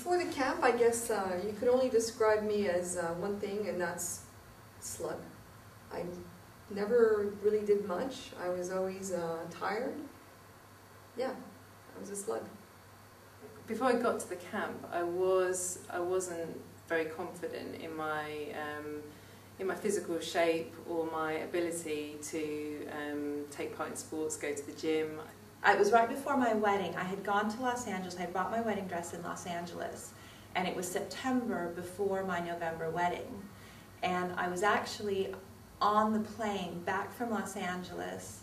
Before the camp, I guess you could only describe me as one thing, and that's slug. I never really did much. I was always tired. Yeah, I was a slug. Before I got to the camp, I wasn't very confident in my physical shape or my ability to take part in sports, go to the gym. It was right before my wedding. I had gone to Los Angeles. I had bought my wedding dress in Los Angeles, and it was September before my November wedding. And I was actually on the plane back from Los Angeles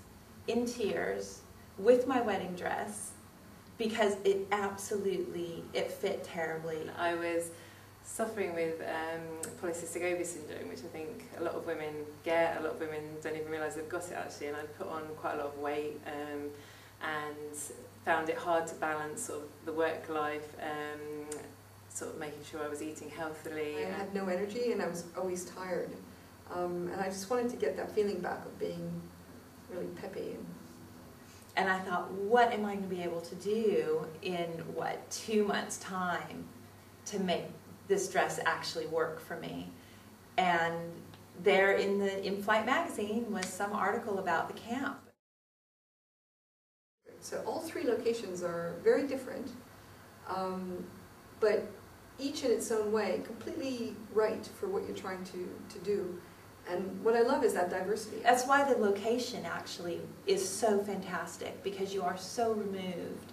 in tears with my wedding dress because it fit terribly. I was suffering with polycystic ovary syndrome, which I think a lot of women get. A lot of women don't even realise they've got it actually, and I put on quite a lot of weight and found it hard to balance sort of the work life, sort of making sure I was eating healthily. I had no energy and I was always tired, and I just wanted to get that feeling back of being really peppy. And I thought, what am I going to be able to do in, 2 months' time to make this dress actually work for me? And there in the In-Flight magazine was some article about the camp. So all 3 locations are very different, but each in its own way completely right for what you're trying to do. And what I love is that diversity. That's why the location actually is so fantastic, because you are so removed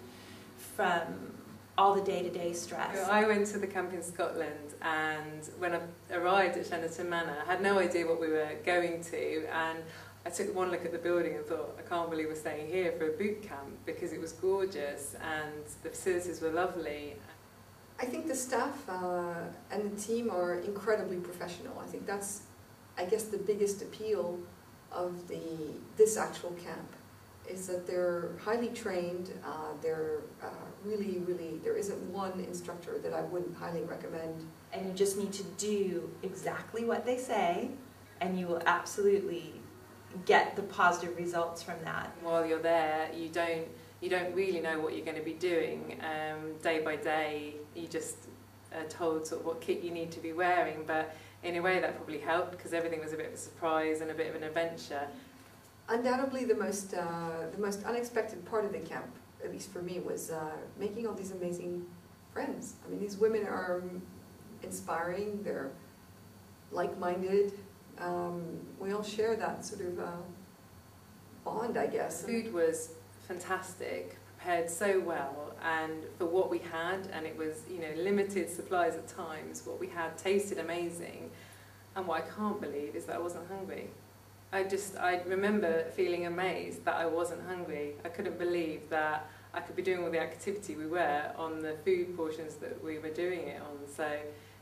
from all the day-to-day stress. I went to the camp in Scotland, and when I arrived at Shenderton Manor, I had no idea what we were going to, and I took one look at the building and thought, I can't believe we're staying here for a boot camp, because it was gorgeous and the facilities were lovely. I think the staff and the team are incredibly professional. I think that's, I guess, the biggest appeal of this actual camp, is that they're highly trained. They're really, there isn't one instructor that I wouldn't highly recommend. And you just need to do exactly what they say, and you will absolutely get the positive results from that. While you're there, you don't really know what you're going to be doing day by day. You just are told sort of what kit you need to be wearing, but in a way that probably helped, because everything was a bit of a surprise and a bit of an adventure. Undoubtedly the most unexpected part of the camp, at least for me, was making all these amazing friends. I mean, these women are inspiring, they're like-minded. We all share that sort of bond, I guess. The food was fantastic, prepared so well, and for what we had, and it was, you know, limited supplies at times, what we had tasted amazing. And what I can't believe is that I wasn't hungry. I remember feeling amazed that I wasn't hungry. I couldn't believe that I could be doing all the activity we were on the food portions that we were doing it on. So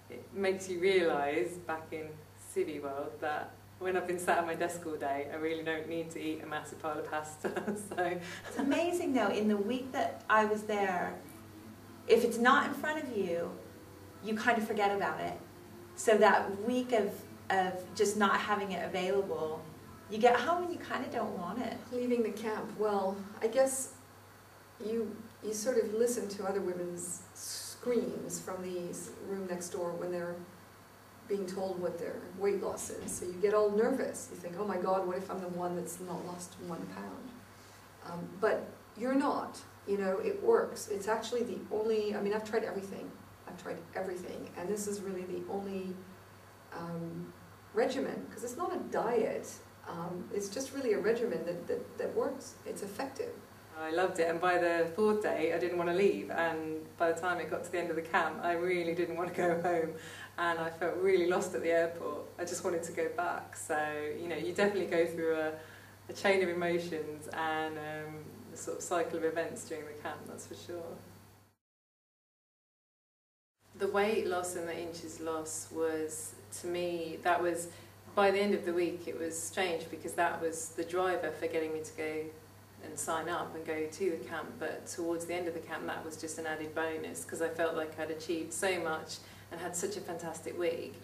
it makes you realise, back in civvy world, that when I've been sat at my desk all day, I really don't need to eat a massive pile of pasta. So it's amazing though, in the week that I was there, if it's not in front of you, you kind of forget about it. So that week of just not having it available, you get home and you kind of don't want it. Leaving the camp, well, I guess you sort of listen to other women's screams from the room next door when they're being told what their weight loss is. So you get all nervous. You think, oh my God, what if I'm the one that's not lost 1 pound? But you're not. You know, it works. It's actually the only, I mean, I've tried everything. And this is really the only regimen, because it's not a diet. It's just really a regimen that works. It's effective. I loved it, and by the 4th day I didn't want to leave, and by the time it got to the end of the camp I really didn't want to go home, and I felt really lost at the airport. I just wanted to go back. So, you know, you definitely go through a chain of emotions and a sort of cycle of events during the camp, that's for sure. The weight loss and the inches loss was, to me, that was, by the end of the week, it was strange, because that was the driver for getting me to go and sign up and go to the camp. But towards the end of the camp, that was just an added bonus, because I felt like I'd achieved so much and had such a fantastic week.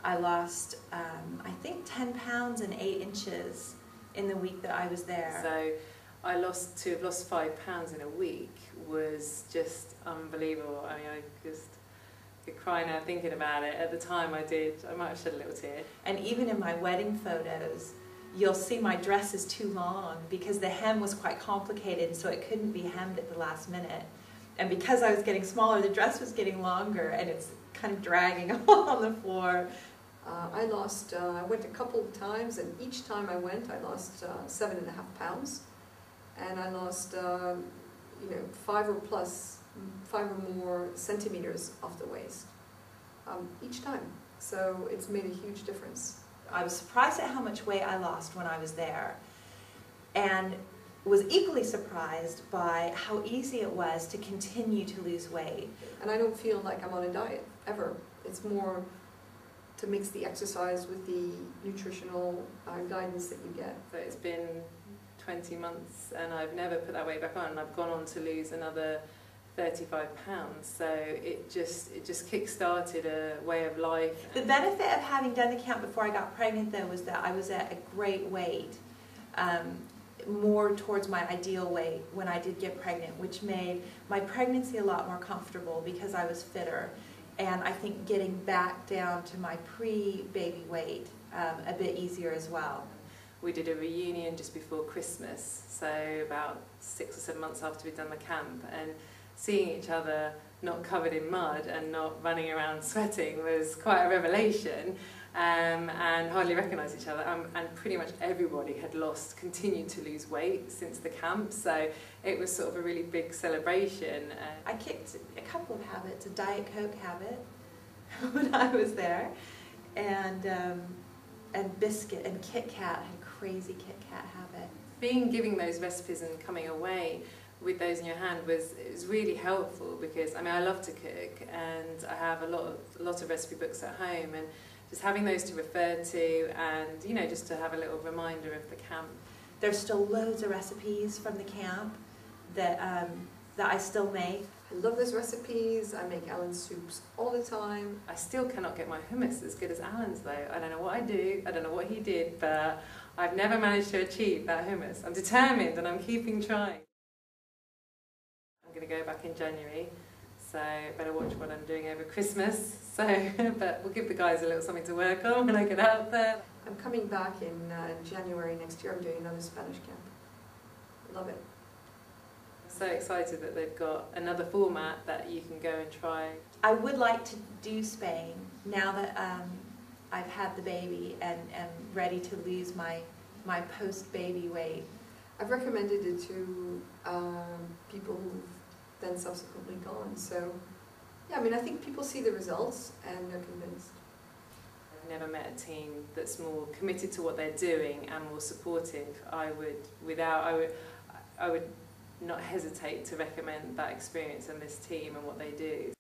I lost, I think, 10 pounds and 8 inches in the week that I was there. So to have lost 5 pounds in a week was just unbelievable. I mean, could cry now thinking about it. At the time I did. I might have shed a little tear. And even in my wedding photos, you'll see my dress is too long because the hem was quite complicated, so it couldn't be hemmed at the last minute. And because I was getting smaller, the dress was getting longer, and it's kind of dragging on the floor. I went a couple of times, and each time I went, I lost 7.5 pounds. And I lost, 5 or more centimeters off the waist each time. So it's made a huge difference. I was surprised at how much weight I lost when I was there, and was equally surprised by how easy it was to continue to lose weight. And I don't feel like I'm on a diet, ever. It's more to mix the exercise with the nutritional guidance that you get. So it's been 20 months and I've never put that weight back on, and I've gone on to lose another 35 pounds. So it just kick-started a way of life. The benefit of having done the camp before I got pregnant, though, was that I was at a great weight, more towards my ideal weight when I did get pregnant, which made my pregnancy a lot more comfortable because I was fitter. And I think getting back down to my pre-baby weight a bit easier as well. We did a reunion just before Christmas, so about 6 or 7 months after we'd done the camp, and seeing each other not covered in mud and not running around sweating was quite a revelation, and hardly recognised each other, and pretty much everybody had continued to lose weight since the camp, so it was sort of a really big celebration. I kicked a couple of habits, a Diet Coke habit when I was there, and biscuit and Kit Kat, I had a crazy Kit Kat habit. Giving those recipes and coming away with those in your hand was really helpful, because I love to cook and I have a lot of recipe books at home, and just having those to refer to, and just to have a little reminder of the camp. There's still loads of recipes from the camp that I still make. I love those recipes. I make Alan's soups all the time. I still cannot get my hummus as good as Alan's, though. I don't know what I do, I don't know what he did, but I've never managed to achieve that hummus. I'm determined and I'm keeping trying. I'm going to go back in January, so better watch what I'm doing over Christmas. But we'll give the guys a little something to work on when I get out there. I'm coming back in January next year. I'm doing another Spanish camp. Love it. So excited that they've got another format that you can go and try. I would like to do Spain now that I've had the baby and am ready to lose my post-baby weight. I've recommended it to people who've then subsequently gone. So, yeah, I think people see the results and they're convinced. I've never met a team that's more committed to what they're doing and more supportive. I would not hesitate to recommend that experience and this team and what they do.